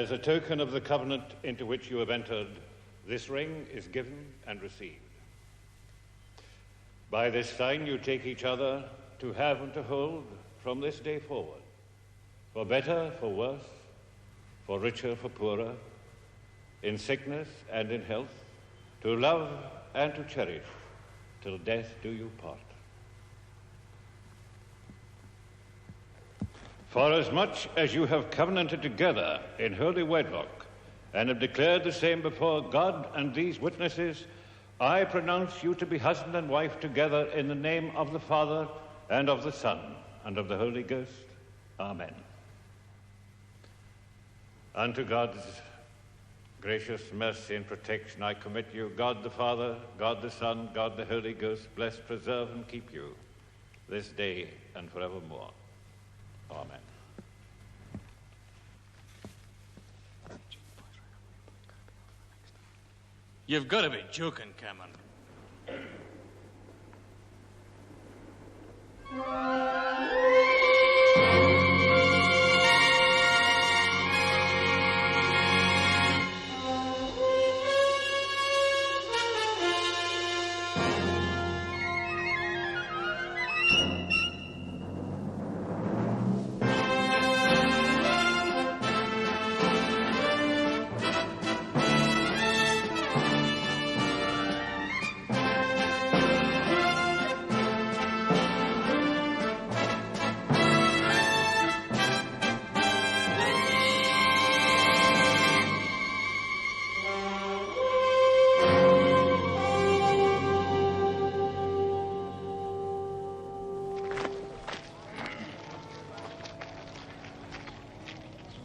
As a token of the covenant into which you have entered, this ring is given and received. By this sign you take each other to have and to hold from this day forward, for better, for worse, for richer, for poorer, in sickness and in health, to love and to cherish, till death do you part. For as much as you have covenanted together in holy wedlock, and have declared the same before God and these witnesses, I pronounce you to be husband and wife together in the name of the Father, and of the Son, and of the Holy Ghost. Amen. Unto God's gracious mercy and protection I commit you, God the Father, God the Son, God the Holy Ghost, bless, preserve, and keep you this day and forevermore. Amen. You've got to be joking, Cameron.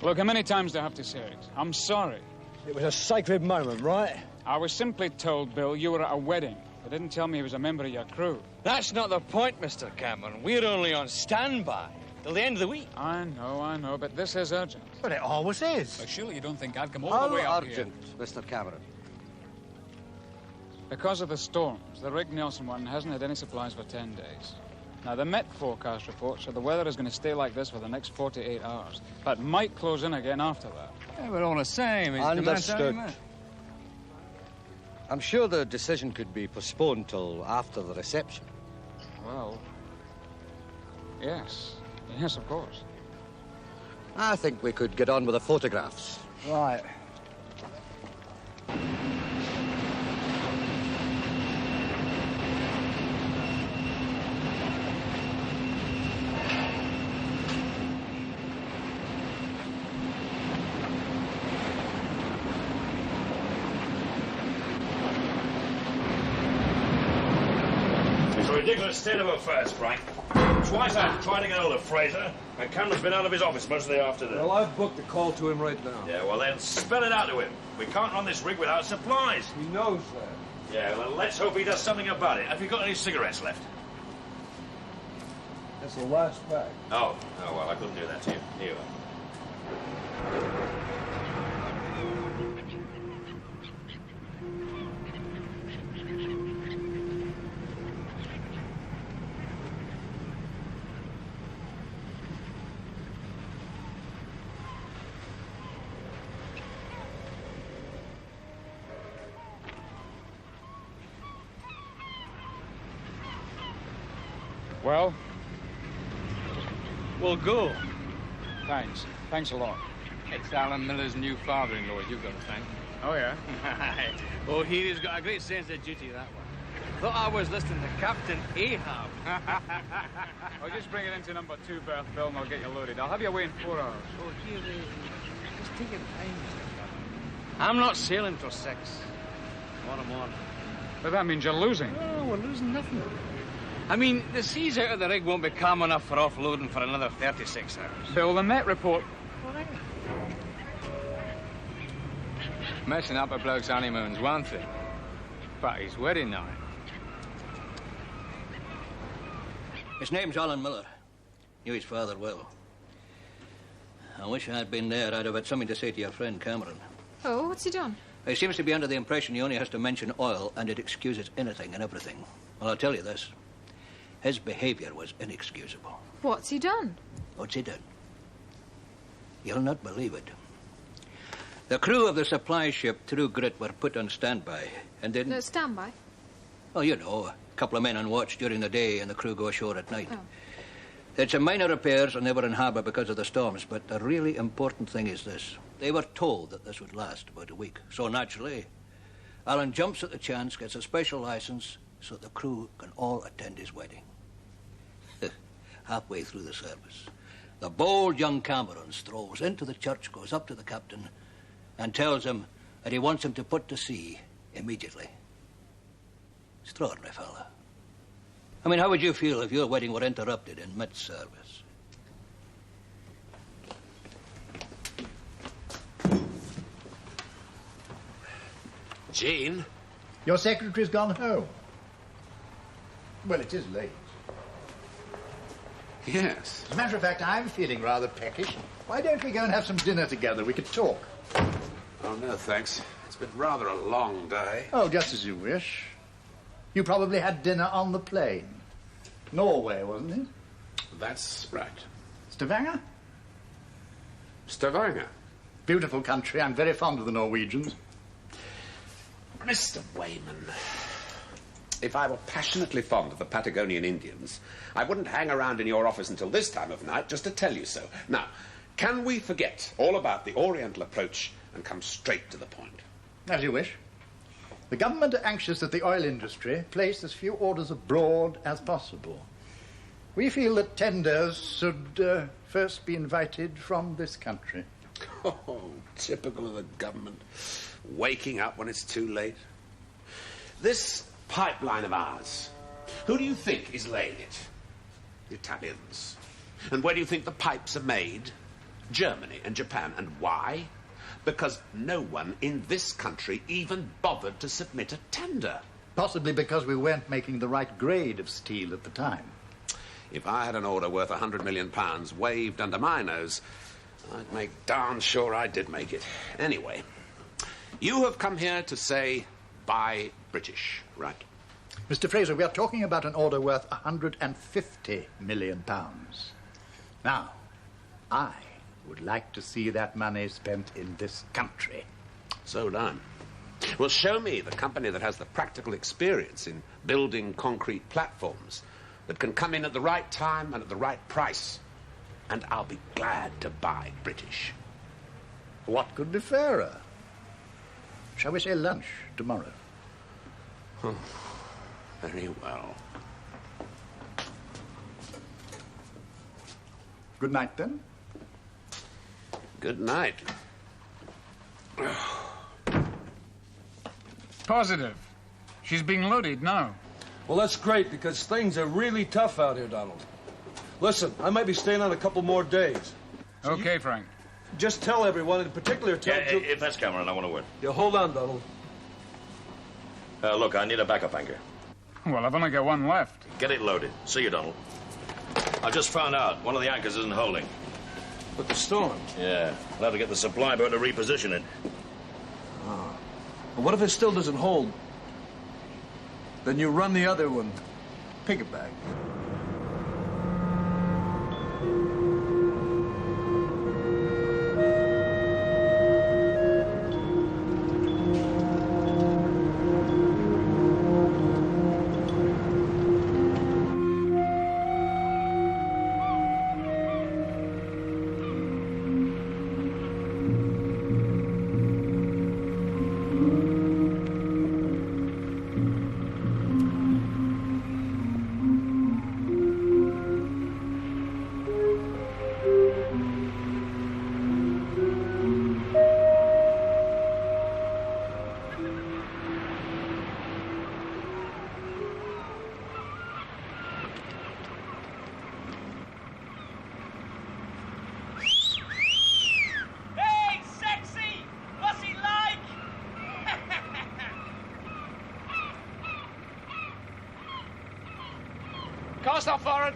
Look, how many times do I have to say it? I'm sorry. It was a sacred moment, right? I was simply told, Bill, you were at a wedding. They didn't tell me he was a member of your crew. That's not the point, Mr. Cameron. We're only on standby till the end of the week. I know, but this is urgent. But it always is. But surely you don't think I'd come all the way up here? Urgent, Mr. Cameron? Because of the storms, the Rig Nelson one hasn't had any supplies for 10 days. Now, the Met forecast reports that the weather is going to stay like this for the next 48 hours. But might close in again after that. Yeah, but all the same... Understood. I'm sure the decision could be postponed till after the reception. Well, yes. Yes, of course. I think we could get on with the photographs. Right. Ridiculous state of affairs, Frank. Twice I've tried to get hold of Fraser, and Cameron's been out of his office most of the afternoon. Well, I've booked a call to him right now. Yeah, well then, spell it out to him. We can't run this rig without supplies. He knows that. Yeah, well, let's hope he does something about it. Have you got any cigarettes left? That's the last bag. Oh, well, I couldn't do that to you. Here you are. Well? We'll go. Thanks. Thanks a lot. It's Alan Miller's new father-in-law you've got to thank. Oh, yeah? Oh, he's got a great sense of duty, that one. Thought I was listening to Captain Ahab. I'll just bring it into number 2 berth, Bill, and I'll get you loaded. I'll have you away in 4 hours. Oh, here, just take your time, Mr. Cameron. I'm not sailing till 6. Tomorrow. But that means you're losing. Oh, we're losing nothing. I mean, the seas out of the rig won't be calm enough for offloading for another 36 hours. Bill, the Met report... Messing up a bloke's honeymoon's one thing, but his wedding night... His name's Alan Miller. Knew his father well. I wish I'd been there. I'd have had something to say to your friend, Cameron. Oh, what's he done? He seems to be under the impression he only has to mention oil and it excuses anything and everything. Well, I'll tell you this. His behaviour was inexcusable. What's he done? What's he done? You'll not believe it. The crew of the supply ship True Grit were put on standby and didn't... No, standby? Oh, you know, a couple of men on watch during the day and the crew go ashore at night. Oh. It's some minor repairs and they were in harbour because of the storms, but the really important thing is this. They were told that this would last about a week. So naturally, Alan jumps at the chance, gets a special licence so the crew can all attend his wedding. Halfway through the service, the bold young Cameron strolls into the church, goes up to the captain and tells him that he wants him to put to sea immediately. Extraordinary fella. I mean, how would you feel if your wedding were interrupted in mid-service? Jane? Your secretary's gone home. Well, it is late. Yes. As a matter of fact, I'm feeling rather peckish. Why don't we go and have some dinner together? We could talk. Oh, no, thanks. It's been rather a long day. Oh, just as you wish. You probably had dinner on the plane. Norway, wasn't it? That's right. Stavanger? Stavanger. Beautiful country. I'm very fond of the Norwegians. Mr. Wayman, if I were passionately fond of the Patagonian Indians, I wouldn't hang around in your office until this time of night just to tell you so. Now, can we forget all about the Oriental approach and come straight to the point? As you wish. The government are anxious that the oil industry place as few orders abroad as possible. We feel that tenders should first be invited from this country. Oh, typical of the government. Waking up when it's too late. This pipeline of ours, who do you think is laying it? The Italians. And where do you think the pipes are made? Germany and Japan. And why? Because no one in this country even bothered to submit a tender. Possibly because we weren't making the right grade of steel at the time. If I had an order worth £100 million waved under my nose, I'd make darn sure I did make it. Anyway, you have come here to say, buy British, right? Mr. Fraser, we are talking about an order worth £150 million. Now, I would like to see that money spent in this country. So would I. Well, show me the company that has the practical experience in building concrete platforms that can come in at the right time and at the right price, and I'll be glad to buy British. What could be fairer? Shall we say lunch tomorrow? Oh, very well. Good night, then. Good night. Positive. She's being loaded now. Well, that's great, because things are really tough out here, Donald. Listen, I might be staying on a couple more days. So okay, Frank. Just tell everyone, in particular tell... Yeah, if that's Cameron, I want to win. Yeah, hold on, Donald. Look, I need a backup anchor. Well, I've only got one left. Get it loaded. See you, Donald. I just found out one of the anchors isn't holding. But the storm? Yeah. I'll have to get the supply boat to reposition it. Oh. Well, what if it still doesn't hold? Then you run the other one. Piggyback. Cast off forward.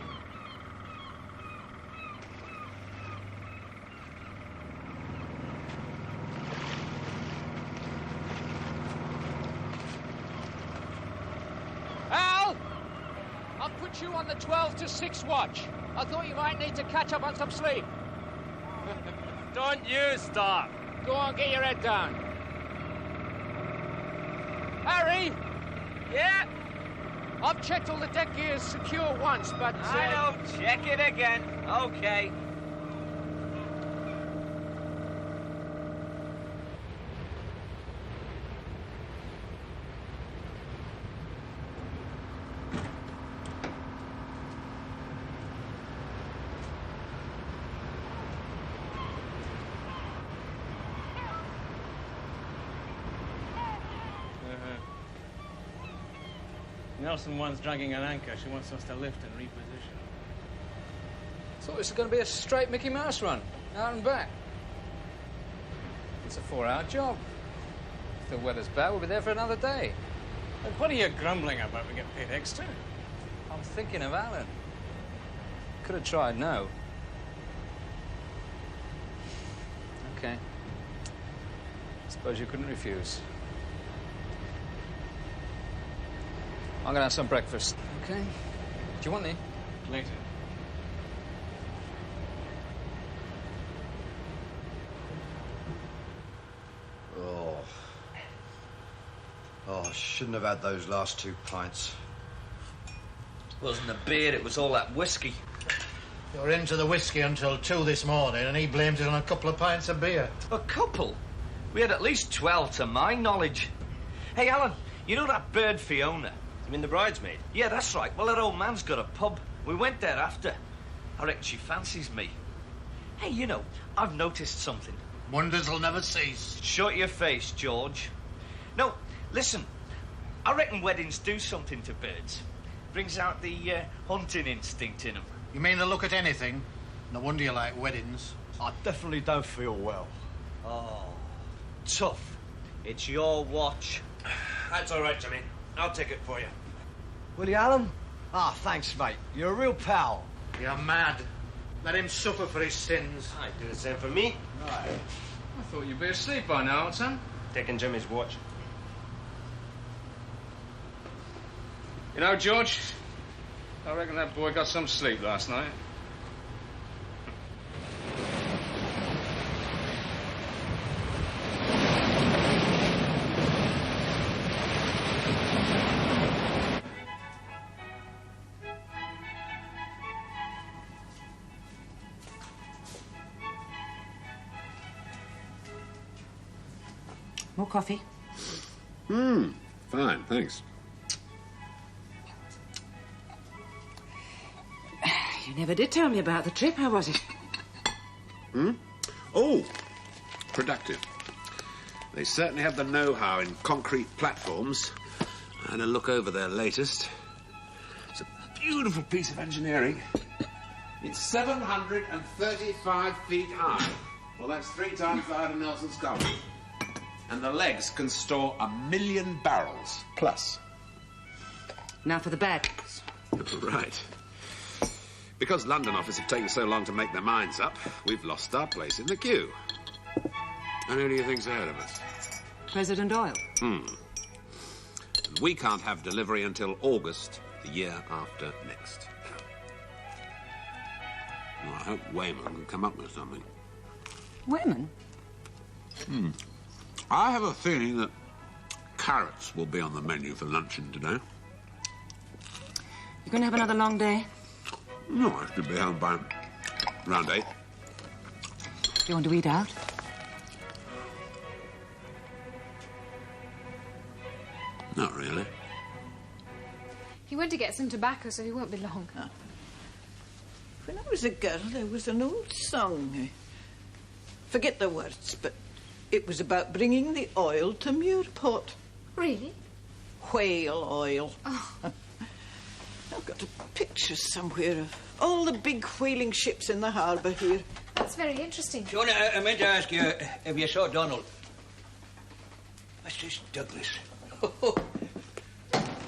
Al! I'll put you on the 12 to 6 watch. I thought you might need to catch up on some sleep. Don't you start. Go on, get your head down. Harry? Yeah? I've checked all the deck gears secure once, but... I know. Check it again. Okay. Nelson one's dragging an anchor. She wants us to lift and reposition. So this is going to be a straight Mickey Mouse run, out and back. It's a 4-hour job. If the weather's bad, we'll be there for another day. Look, what are you grumbling about? We get paid extra. I'm thinking of Alan. Could have tried now. Okay. Suppose you couldn't refuse. I'm gonna have some breakfast. Okay. Do you want any? Later. Oh, I shouldn't have had those last 2 pints. It wasn't the beer, it was all that whiskey. You were into the whiskey until 2 this morning, and he blames it on a couple of pints of beer. A couple? We had at least 12 to my knowledge. Hey, Alan, you know that bird Fiona? You mean the bridesmaid? Yeah, that's right. Well, her old man's got a pub. We went there after. I reckon she fancies me. Hey, you know, I've noticed something. Wonders will never cease. Shut your face, George. No, listen. I reckon weddings do something to birds. Brings out the hunting instinct in them. You mean to look at anything? No wonder you like weddings. I definitely don't feel well. Oh, tough. It's your watch. That's all right, Jimmy. I'll take it for you. Will you, Alan? Ah, thanks, mate. You're a real pal. You're mad. Let him suffer for his sins. I'd do the same for me. Right. I thought you'd be asleep by now, son. Taking Jimmy's watch. You know, George, I reckon that boy got some sleep last night. More coffee? Fine, thanks. You never did tell me about the trip. How was it? Oh, productive. They certainly have the know-how in concrete platforms. I had a look over their latest. It's a beautiful piece of engineering. It's 735 feet high. Well, that's 3 times the height of Nelson's Column. And the legs can store 1 million barrels plus. Now for the bad news. Right. Because London office have taken so long to make their minds up, we've lost our place in the queue. And who do you think's ahead of us? President Oil. And we can't have delivery until August the year after next. Well, I hope Wayman can come up with something. Wayman? I have a feeling that carrots will be on the menu for luncheon today. You're going to have another long day? No, I should be home by around 8. Do you want to eat out? Not really. He went to get some tobacco, so he won't be long. When I was a girl, there was an old song. Forget the words, but it was about bringing the oil to Muirport. Really? Whale oil. Oh. I've got a picture somewhere of all the big whaling ships in the harbour here. That's very interesting. Fiona, I meant to ask you if you saw Donald. What's this, Douglas?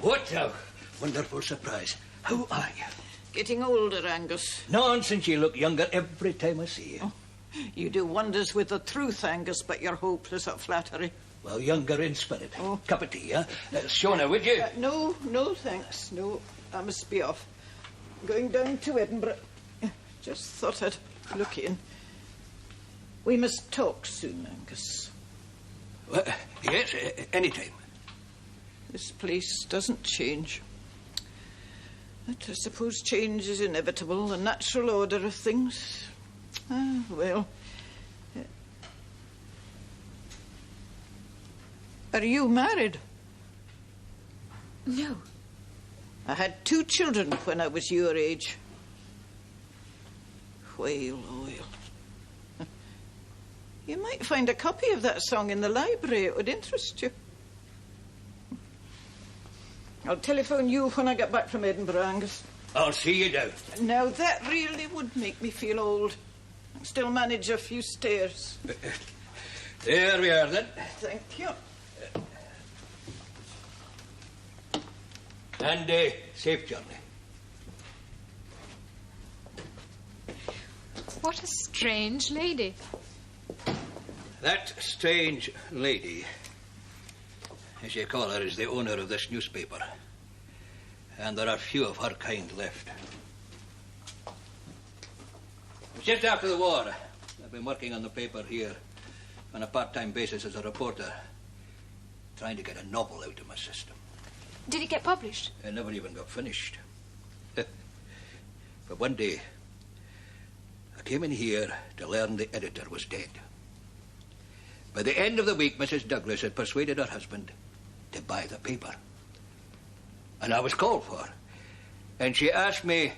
What a wonderful surprise. How are you? Getting older, Angus. Nonsense, you look younger every time I see you. Oh, you do wonders with the truth, Angus, but you're hopeless at flattery. Well, younger in spirit. Oh. Cup of tea, huh? Shona, would you? No, thanks. No, I must be off. Going down to Edinburgh. Just thought I'd look in. We must talk soon, Angus. Yes, any time. This place doesn't change. But I suppose change is inevitable, the natural order of things. Ah, well. Are you married? No. I had 2 children when I was your age. Whale oil. You might find a copy of that song in the library. It would interest you. I'll telephone you when I get back from Edinburgh, Angus. I'll see you down. Now, that really would make me feel old. I can still manage a few stairs. There we are, then. Thank you. And safe journey. What a strange lady. That strange lady, as you call her, is the owner of this newspaper. And there are few of her kind left. Just after the war, I've been working on the paper here on a part-time basis as a reporter, trying to get a novel out of my system. Did it get published? It never even got finished. But one day, I came in here to learn the editor was dead. By the end of the week, Mrs. Douglas had persuaded her husband to buy the paper. And I was called for. And she asked me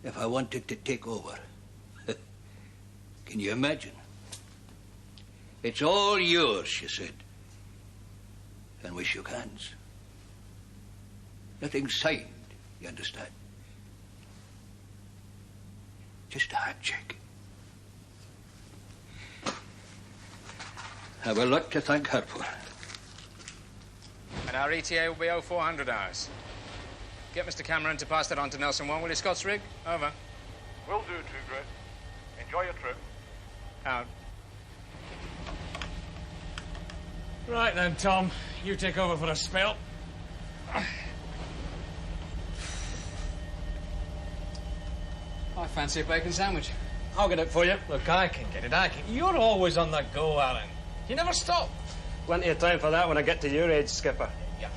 if I wanted to take over. Can you imagine? It's all yours, she said. And we shook hands. Nothing signed, you understand? Just a handshake. I've a lot to thank her for. And our ETA will be 0400 hours. Get Mr. Cameron to pass that on to Nelson 1, will you, Scott's rig? Over. Will do, True Grit. Enjoy your trip. Out. Right then, Tom. You take over for a spell. I fancy a bacon sandwich. I'll get it for you. Look, I can get it. You're always on the go, Alan. You never stop. Plenty of time for that when I get to your age, Skipper. Yeah.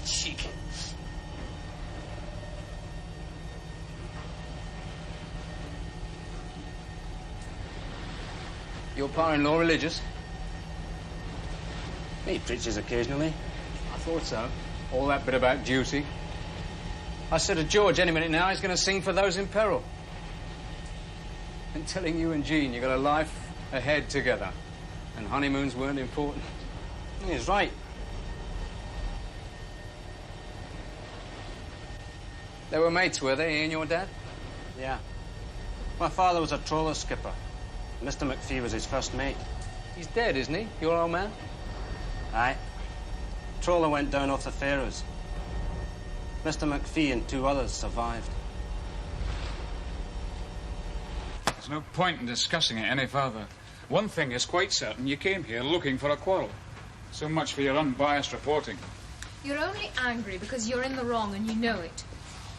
Cheek. Your pa-in-law religious? He preaches occasionally. I thought so. All that bit about duty. I said to George any minute now he's going to sing for those in peril. And telling you and Jean you got a life ahead together. And honeymoons weren't important. He's right. They were mates, were they, he and your dad? Yeah. My father was a trawler skipper. Mr. McPhee was his first mate. He's dead, isn't he, your old man? Aye. Trawler went down off the Faroes. Mr. McPhee and 2 others survived. There's no point in discussing it any further. One thing is quite certain, you came here looking for a quarrel. So much for your unbiased reporting. You're only angry because you're in the wrong and you know it.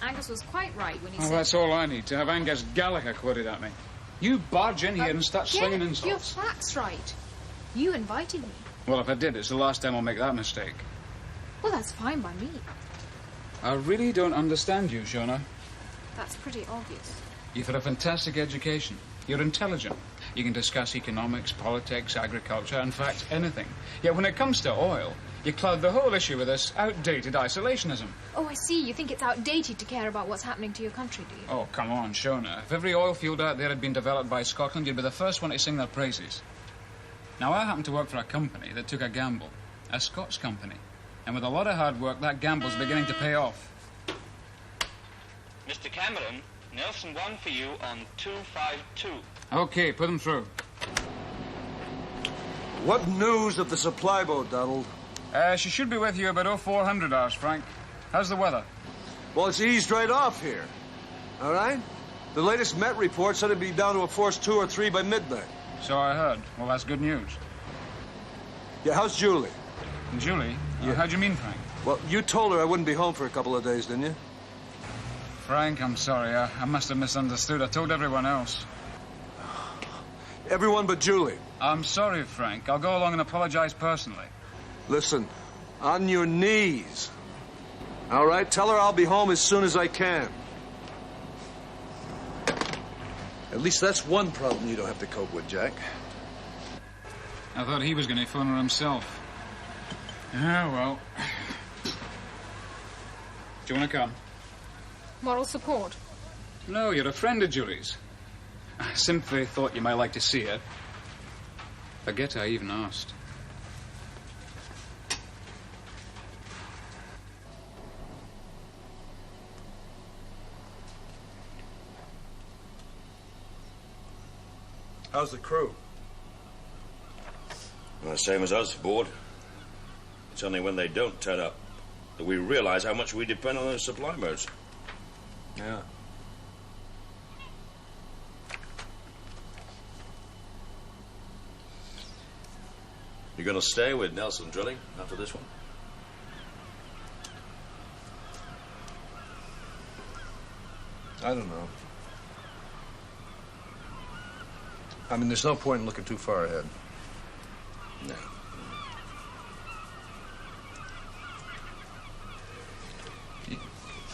Angus was quite right when he said... That's all I need, to have Angus Gallagher quoted at me. You barge in here and start slinging insults. Your fact's right. You invited me. Well, if I did, it's the last time I'll make that mistake. Well, that's fine by me. I really don't understand you, Shona. That's pretty obvious. You've had a fantastic education. You're intelligent. You can discuss economics, politics, agriculture, in fact, anything. Yet when it comes to oil, you cloud the whole issue with this outdated isolationism. Oh, I see. You think it's outdated to care about what's happening to your country, do you? Oh, come on, Shona. If every oil field out there had been developed by Scotland, you'd be the first one to sing their praises. Now, I happen to work for a company that took a gamble. A Scots company. And with a lot of hard work, that gamble's beginning to pay off. Mr. Cameron, Nelson 1 for you on 252. OK, put them through. What news of the supply boat, Donald? She should be with you about 0400 hours, Frank. How's the weather? Well, it's eased right off here. All right? The latest Met report said it'd be down to a force 2 or 3 by midnight. So I heard. Well, that's good news. Yeah, how's Julie? Julie? Yeah. How do you mean, Frank? Well, you told her I wouldn't be home for a couple of days, didn't you? Frank, I'm sorry. I must have misunderstood. I told everyone else. Everyone but Julie. I'm sorry, Frank. I'll go along and apologize personally. Listen, on your knees. All right? Tell her I'll be home as soon as I can. At least that's one problem you don't have to cope with, Jack. I thought he was going to phone her himself. Ah, well. Do you want to come? Moral support? No, you're a friend of Julie's. I simply thought you might like to see her. Forget I even asked. How's the crew? Well, the same as us, bored. It's only when they don't turn up that we realize how much we depend on those supply boats. Yeah. You gonna stay with Nelson Drilling after this one? I don't know. I mean, there's no point in looking too far ahead. No.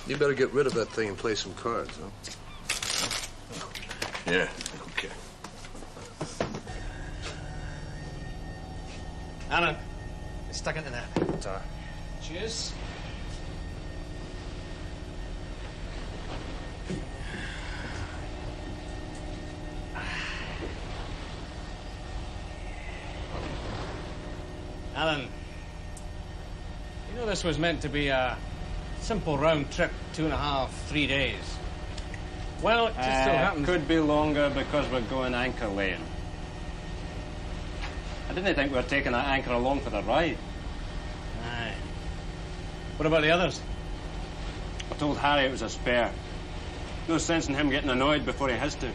You better get rid of that thing and play some cards, huh? Yeah, okay. Alan, it's stuck into that. Ta. Cheers. Alan, you know this was meant to be a simple round trip, 2.5, 3 days. Well, it just so happens... Could be longer because we're going anchor laying. I didn't think we were taking that anchor along for the ride. Aye. What about the others? I told Harry it was a spare. No sense in him getting annoyed before he has to.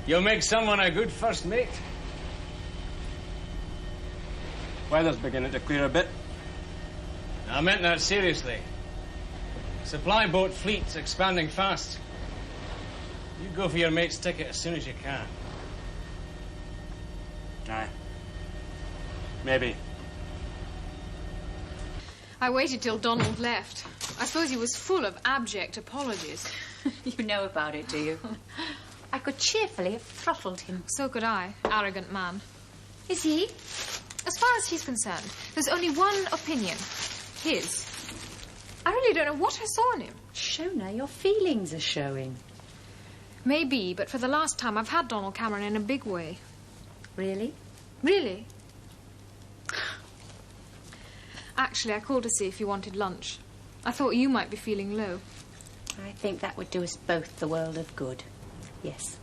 You'll make someone a good first mate. Weather's beginning to clear a bit. I meant that seriously. Supply boat fleet's expanding fast. You go for your mate's ticket as soon as you can. Aye. Maybe. I waited till Donald left. I suppose he was full of abject apologies. You know about it, do you? I could cheerfully have throttled him. So could I, arrogant man. Is he? As far as he's concerned, there's only one opinion. His. I really don't know what I saw in him. Shona, your feelings are showing. Maybe, but for the last time, I've had Donald Cameron in a big way. Really? Really? Actually, I called to see if you wanted lunch. I thought you might be feeling low. I think that would do us both the world of good. Yes.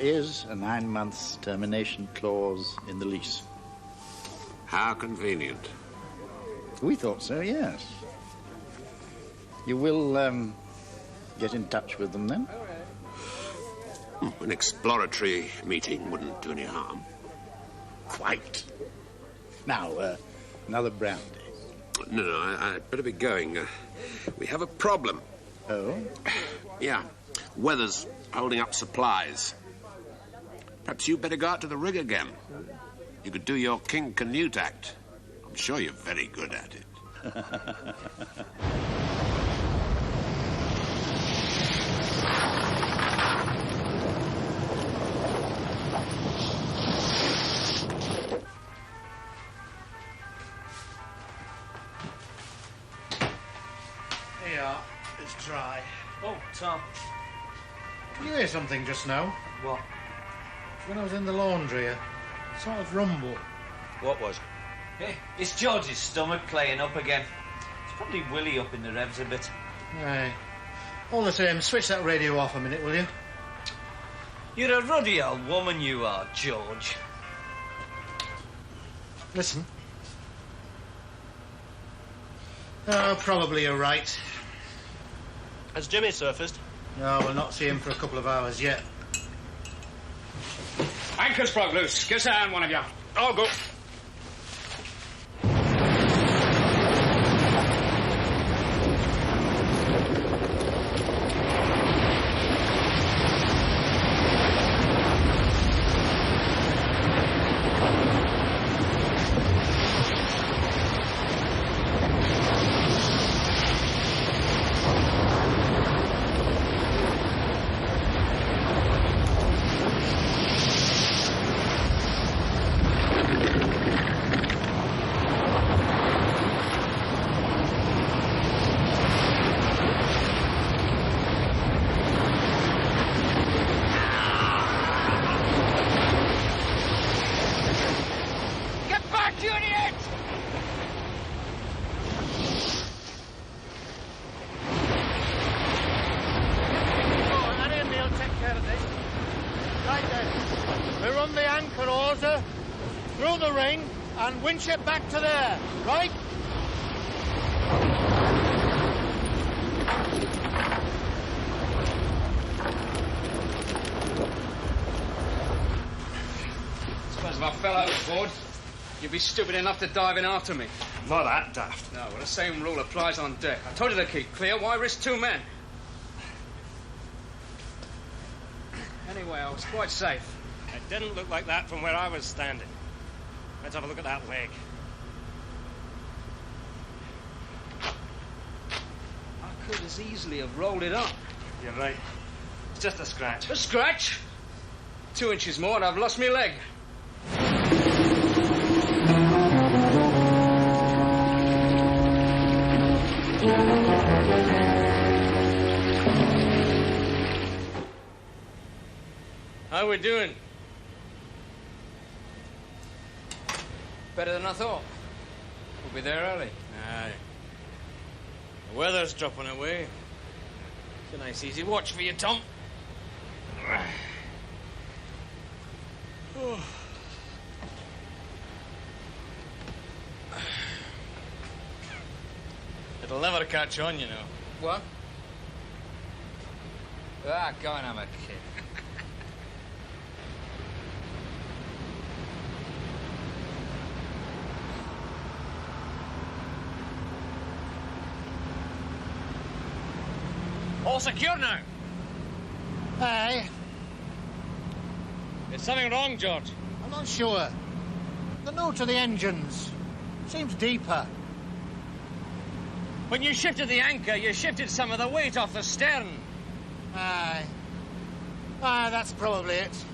is a 9-month termination clause in the lease. How convenient. We thought so, yes. You will, get in touch with them then? An exploratory meeting wouldn't do any harm. Quite. Now, another brandy. No, I'd better be going. We have a problem. Oh? Yeah. Weather's holding up supplies. Perhaps you'd better go out to the rig again. You could do your King Canute act. I'm sure you're very good at it. Here you are. It's dry. Oh, Tom. Did you hear something just now? What? When I was in the laundry, a sort of rumble. What was? Hey, it's George's stomach playing up again. It's probably Willie up in the revs a bit. Aye. All the same, switch that radio off a minute, will you? You're a ruddy old woman, you are, George. Listen. Oh, probably you're right. Has Jimmy surfaced? No, we'll not see him for a couple of hours yet. Anchor's broke loose. Give us a hand, one of you. I'll go. Winch it back to there, right? Suppose if I fell overboard, you'd be stupid enough to dive in after me. Not that daft. No, well, the same rule applies on deck. I told you to keep clear. Why risk 2 men? Anyway, I was quite safe. It didn't look like that from where I was standing. Let's have a look at that leg. I could as easily have rolled it up. You're right. It's just a scratch. A scratch? 2 inches more and I've lost my leg. How we doing? Better than I thought. We'll be there early. Aye. The weather's dropping away. It's a nice easy watch for you, Tom. Oh. It'll never catch on, you know. What? Ah, go on, I'm a kid. All secure now. Aye. Is something wrong, George? I'm not sure. The note to the engines seems deeper. When you shifted the anchor, you shifted some of the weight off the stern. Aye. Aye, that's probably it.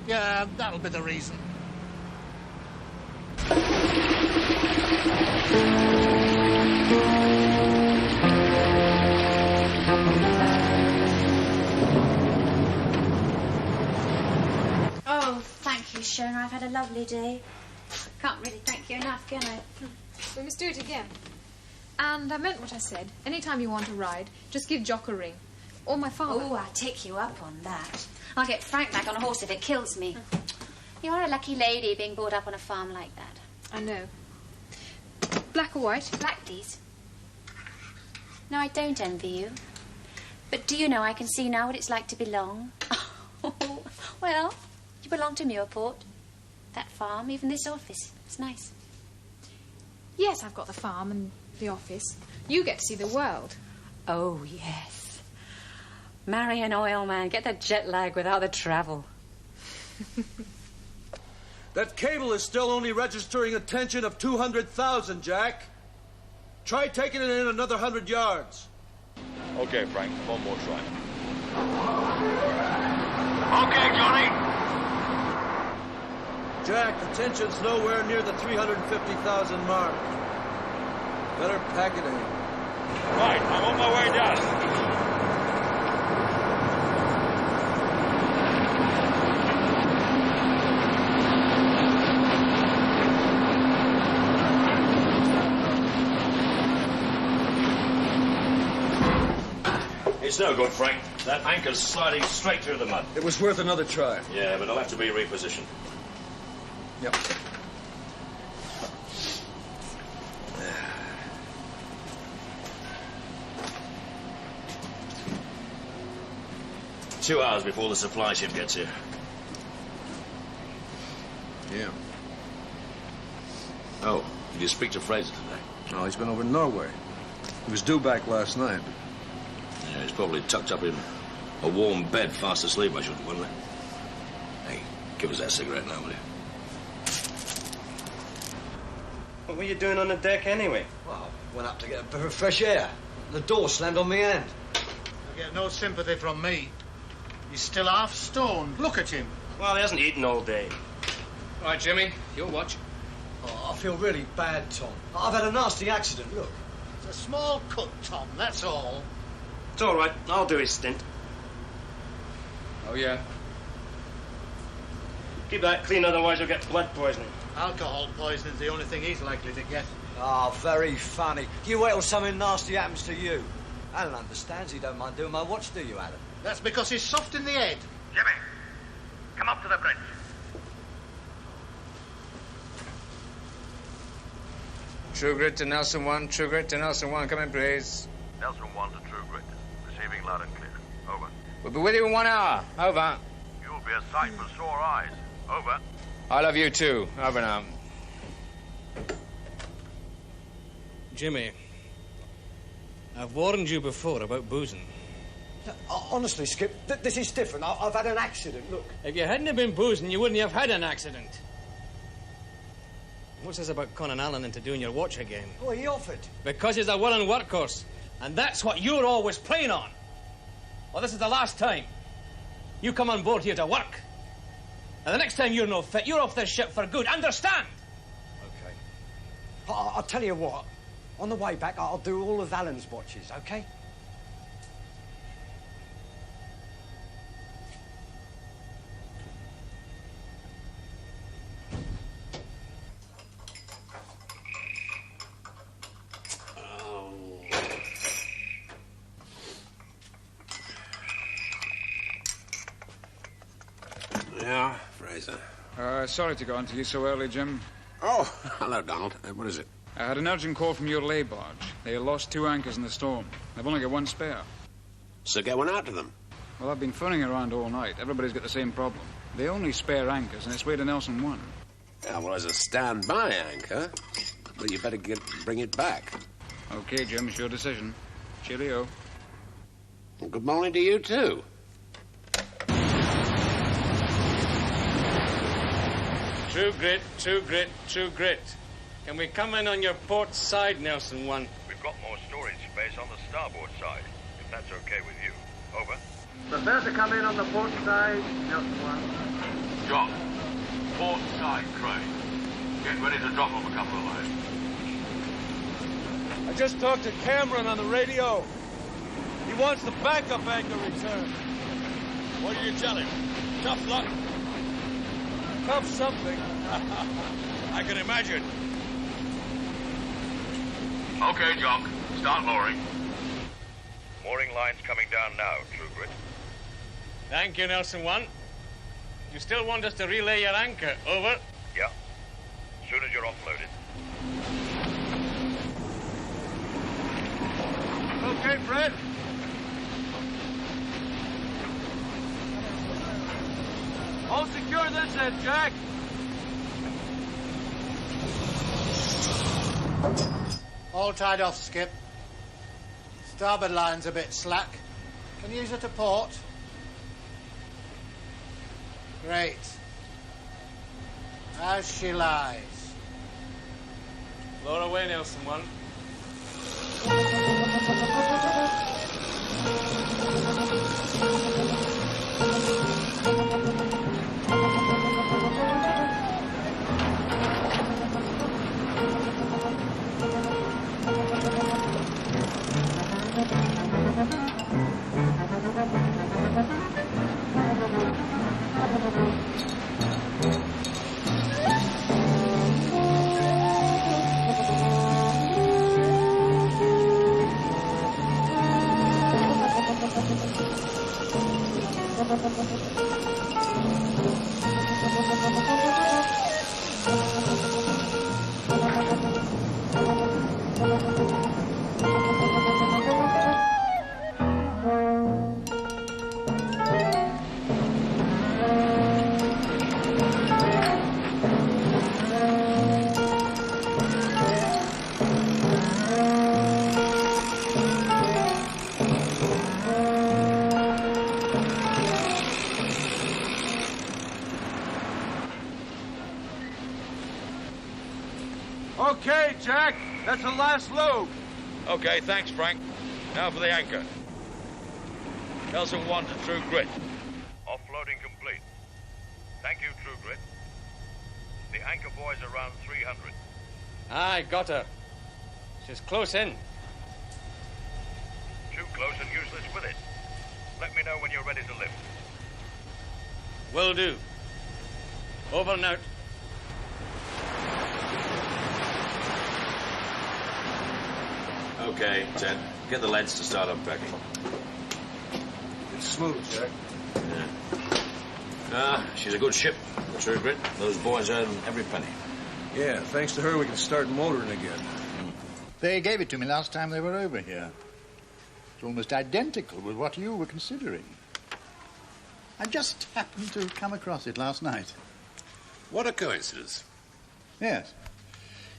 Yeah, that'll be the reason. Oh, thank you, Shelley. I've had a lovely day. Can't really thank you enough, can I? We must do it again. And I meant what I said. Anytime you want a ride, just give Jock a ring. Or my father. Oh, I'll take you up on that. I'll get Frank back on a horse if it kills me. You're a lucky lady being brought up on a farm like that. I know. Black or white? Black, please. No, I don't envy you. But do you know I can see now what it's like to belong? Well, you belong to Muirport. That farm, even this office. It's nice. Yes, I've got the farm and the office. You get to see the world. Oh, yes. Marry an oil man. Get the jet lag without the travel. That cable is still only registering a tension of 200,000, Jack. Try taking it in another 100 yards. Okay, Frank, one more try. Okay, Johnny. Jack, the tension's nowhere near the 350,000 mark. Better pack it in. Right, I'm on my way down. It's no good, Frank. That anchor's sliding straight through the mud. It was worth another try. Yeah, but it'll have to be repositioned. Yep. 2 hours before the supply ship gets here. Yeah. Oh, did you speak to Fraser today? Oh, he's been over in Norway. He was due back last night. Yeah, he's probably tucked up in a warm bed, fast asleep, I shouldn't wonder. Hey, give us that cigarette now, will you? What were you doing on the deck anyway? Well, went up to get a bit of fresh air. The door slammed on me hand. You get no sympathy from me. He's still half stoned. Look at him. Well, he hasn't eaten all day. Right, Jimmy, your watch. Oh, I feel really bad, Tom. I've had a nasty accident, look. It's a small cut, Tom, that's all. It's all right. I'll do his stint. Oh, yeah? Keep that clean, otherwise you'll get blood poisoning. Alcohol poisoning's the only thing he's likely to get. Oh, very funny. You wait till something nasty happens to you. Alan understands. He don't mind doing my watch, do you, Alan? That's because he's soft in the head. Jimmy, come up to the bridge. True Grit to Nelson 1, True Grit to Nelson 1. Come in, please. Nelson 1 to True Grit. Receiving loud and clear. Over. We'll be with you in 1 hour. Over. You'll be a sight for sore eyes. Over. I love you too. Over now. Jimmy, I've warned you before about boozing. Honestly, Skip, this is different. I've had an accident, look. If you hadn't have been boozing, you wouldn't have had an accident. What's this about conning Alan into doing your watch again? Oh, he offered. Because he's a willing workhorse. And that's what you're always playing on. Well, this is the last time. You come on board here to work. And the next time you're no fit, you're off this ship for good. Understand? Okay. I'll tell you what. On the way back, I'll do all of Alan's watches, okay? Yeah, Fraser. Sorry to go on to you so early, Jim. Oh, hello, Donald. What is it? I had an urgent call from your lay barge. They lost 2 anchors in the storm. They've only got 1 spare. So get one out to them. Well, I've been phoning around all night. Everybody's got the same problem. They only spare anchors, and it's way to Nelson 1. Yeah, well, as a standby anchor, but you better bring it back. Okay, Jim, it's your decision. Cheerio. Well, good morning to you, too. True Grit, True Grit, True Grit. Can we come in on your port side, Nelson 1? We've got more storage space on the starboard side, if that's okay with you. Over. Prepare to come in on the port side, Nelson 1. John, port side crane. Get ready to drop off a couple of loads. I just talked to Cameron on the radio. He wants the backup anchor returned. What did you tell him? Tough luck. Tough something. I can imagine. Okay, Jock. Start lowering. Mooring line's coming down now, True Grit. Thank you, Nelson 1. You still want us to relay your anchor? Over. Yeah. As soon as you're offloaded. Okay, Fred. I'll secure this end, Jack. All tied off, Skip. Starboard line's a bit slack. Can use her to port. Great. As she lies. Lower away, Nelson 1. Okay, Jack. That's the last load. Okay, thanks, Frank. Now for the anchor. Nelson 1 to True Grit. Offloading complete. Thank you, True Grit. The anchor buoy's around 300. Aye, got her. She's close in. Too close and useless with it. Let me know when you're ready to lift. Will do. Over and out. Okay, Ted. Get the lads to start unpacking. It's smooth, Jack. Yeah. Ah, she's a good ship, the True Grit. Those boys earn every penny. Yeah, thanks to her, we can start motoring again. They gave it to me last time they were over here. It's almost identical with what you were considering. I just happened to come across it last night. What a coincidence. Yes.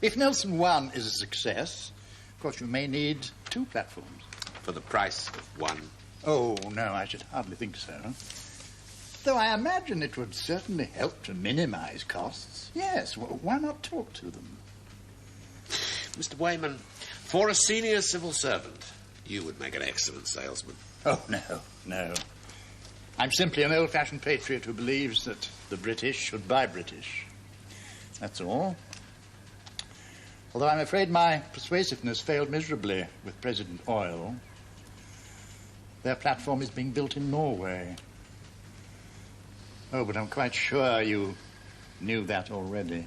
If Nelson 1 is a success, of course you may need 2 platforms. For the price of 1. Oh, no, I should hardly think so. Though I imagine it would certainly help to minimize costs. Yes, why not talk to them? Mr. Wayman, for a senior civil servant, you would make an excellent salesman. Oh, no. I'm simply an old-fashioned patriot who believes that the British should buy British. That's all. Although I'm afraid my persuasiveness failed miserably with President Oil. Their platform is being built in Norway. Oh, but I'm quite sure you knew that already.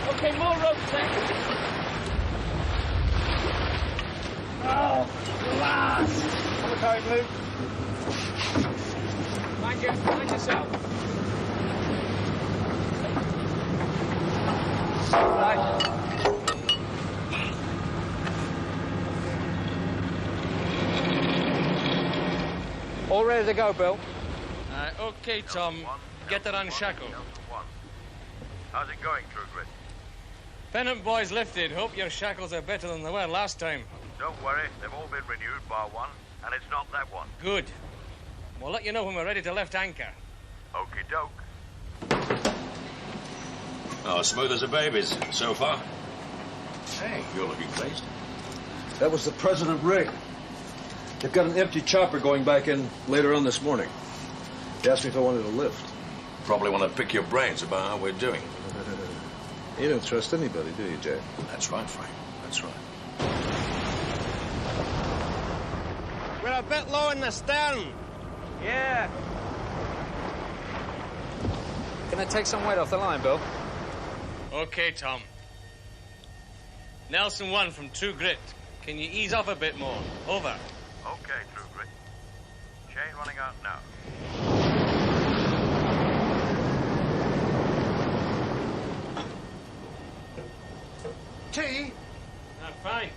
Okay, more rope, Jack. Oh, last. Have a time, Luke. Mind yourself. Right. All ready to go, Bill? Okay, Tom. Get her unshackled. How's it going, True Grit? Pennant boys lifted. Hope your shackles are better than they were last time. Don't worry, they've all been renewed bar one, and it's not that one. Good. We'll let you know when we're ready to lift anchor. Okie doke. Oh, smooth as a baby's so far. Hey, You're looking pleased. that was the President rig. They've got an empty chopper going back in later on this morning. He asked me if I wanted to lift. Probably want to pick your brains about how we're doing. You don't trust anybody, do you, Jack? That's right, Frank. That's right. We're a bit low in the stern. Yeah. Can I take some weight off the line, Bill? OK, Tom. Nelson 1 from True Grit. Can you ease off a bit more? Over. OK, True Grit. Cheyne running out now. Tea? Fine.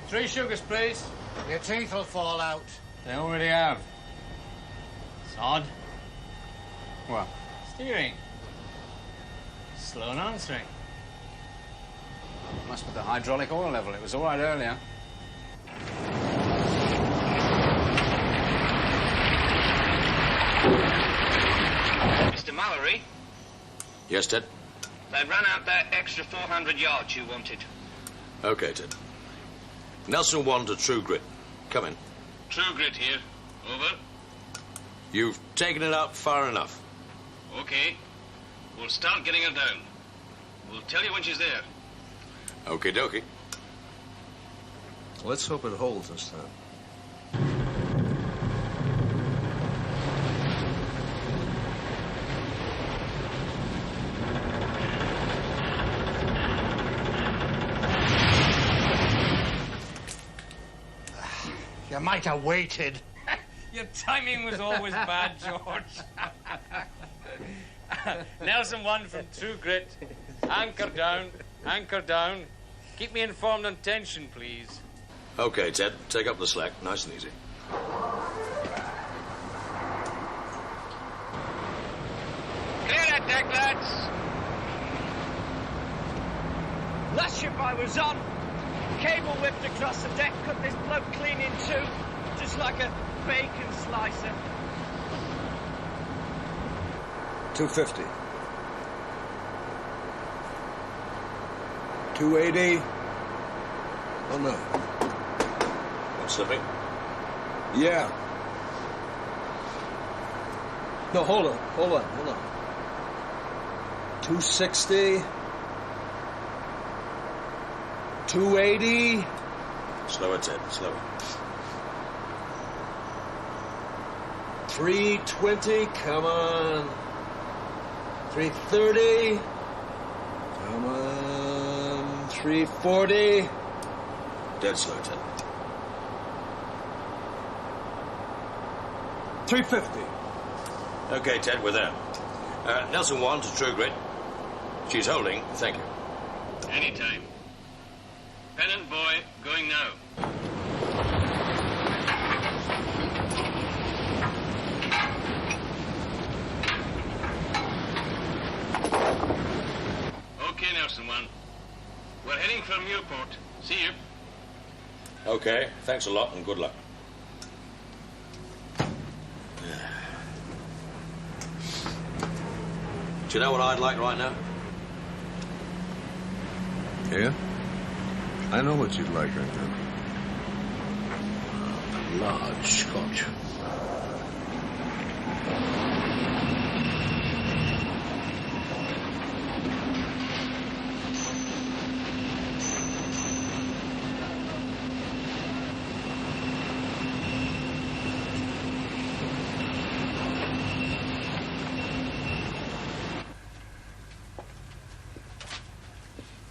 3 sugars, please. Your teeth will fall out. They already have. It's odd. What? Steering. Slow in answering. Must be the hydraulic oil level. It was all right earlier. Mr. Mallory, Yes, Ted? they ran out that extra 400 yards you wanted. OK, Ted. Nelson 1 to True Grit. Come in. True Grit here. Over. You've taken it out far enough. OK. We'll start getting her down. We'll tell you when she's there. Okie dokie. Let's hope it holds this time. You might have waited. Your timing was always bad, George. Nelson 1 from True Grit. Anchor down. Anchor down. Keep me informed on tension, please. OK, Ted. Take up the slack. Nice and easy. Clear that deck, lads. Last ship I was on, cable whipped across the deck, cut this bloke clean in two, just like a bacon slicer. 250. 280. Oh, no. What's slipping? Yeah. No, hold on. 260. 280. Slower, Ted. Slower. 320. Come on. 330. Come on. 340. Dead slow, Ted. 350. OK, Ted, we're there. Nelson 1 to True Grit. She's holding. Thank you. Anytime. Pennant boy, going now. OK, Nelson 1. We're heading for Newport. See you. OK, thanks a lot and good luck. Do you know what I'd like right now? Yeah? I know what you'd like right now. Large Scotch.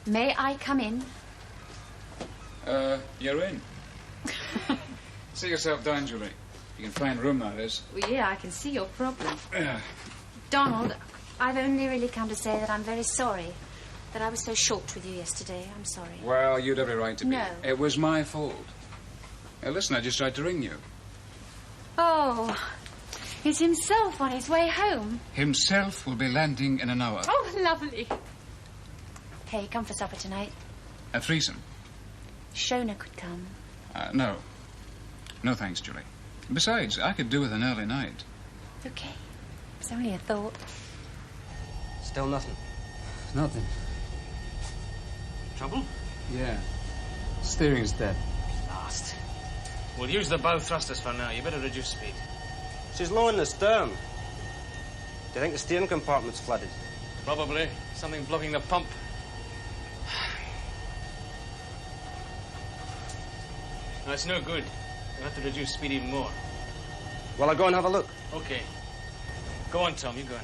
May I come in? You're in. Sit yourself down, Julie. You can find room, that is. Well, yeah, I can see your problem. Yeah. Donald, I've only really come to say that I'm very sorry that I was so short with you yesterday. I'm sorry. Well, you'd every right to be. No. It was my fault. Listen, I just tried to ring you. Oh, it's himself on his way home. Himself will be landing in an hour. Oh, lovely. Hey, come for supper tonight. A threesome? Shona could come. No. No thanks, Julie. Besides, I could do with an early night. Okay. It's only a thought. Still nothing. Nothing. Trouble? Yeah. Steering's dead. Blast. We'll use the bow thrusters for now. You better reduce speed. She's low in the stern. Do you think the steering compartment's flooded? Probably. Something blocking the pump. That's no good. We'll have to reduce speed even more. Well, I'll go and have a look. Okay. Go on, Tom, you go on.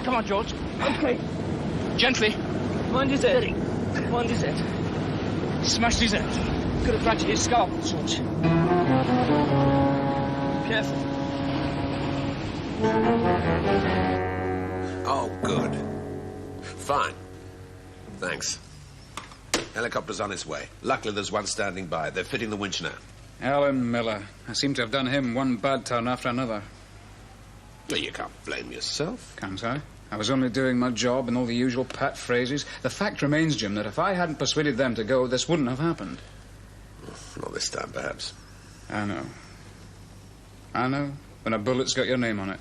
Come on, George. Okay. Gently. Mind his head. Mind his head. Smashed his head. Could have fractured his skull, George. Careful. Oh, good. Fine. Thanks. Helicopter's on its way. Luckily, there's one standing by. They're fitting the winch now. Alan Miller. I seem to have done him one bad turn after another. Well, you can't blame yourself. Can't I? I was only doing my job and all the usual pat phrases. The fact remains, Jim, that if I hadn't persuaded them to go, this wouldn't have happened. Not this time, perhaps. I know. I know. When a bullet's got your name on it.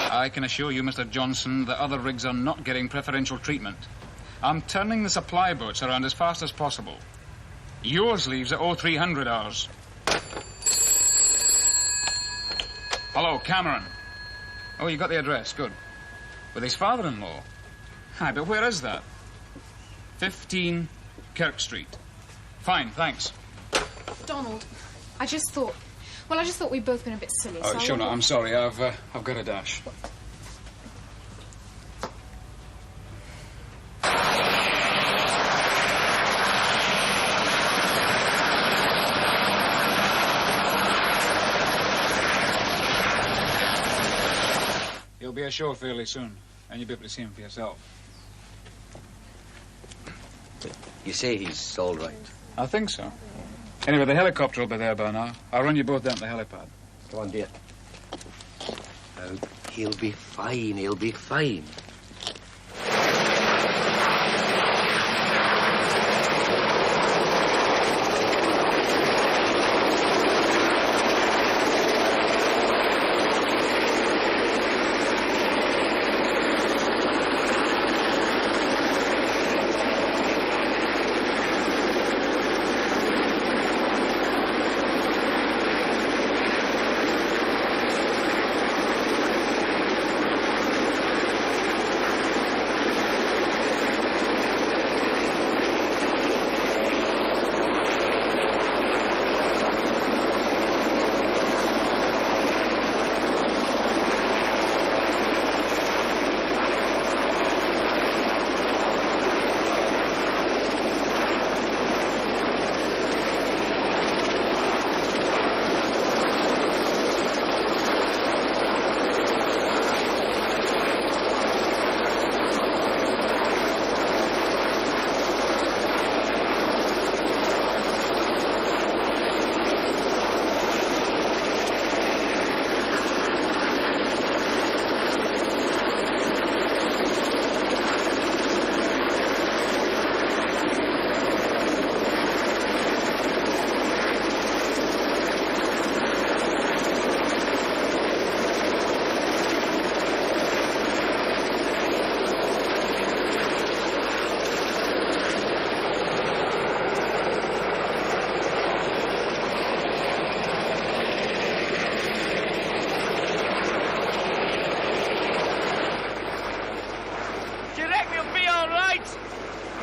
I can assure you, Mr. Johnson, that other rigs are not getting preferential treatment. I'm turning the supply boats around as fast as possible. Yours leaves at 0300 hours. Hello, Cameron. Oh, you got the address. Good. With his father-in-law. Hi, but where is that? 15 Kirk Street. Fine, thanks. Donald, I just thought we'd both been a bit silly. Oh, so sure not. I'm sorry. I've got a dash. He'll be ashore fairly soon, and you'll be able to see him for yourself. You say he's all right? I think so. Anyway, the helicopter will be there by now. I'll run you both down to the helipad. Go on, dear. He'll be fine. He'll be fine.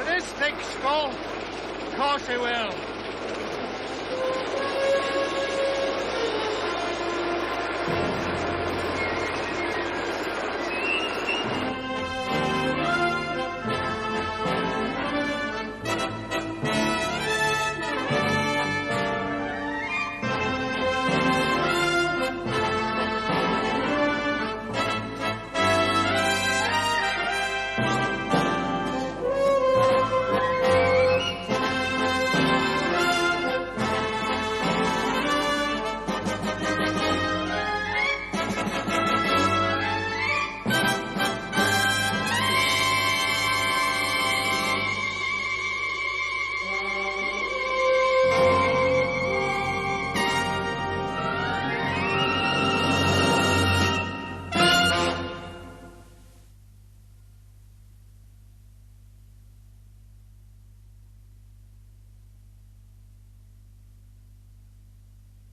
With his thick skull, of course he will.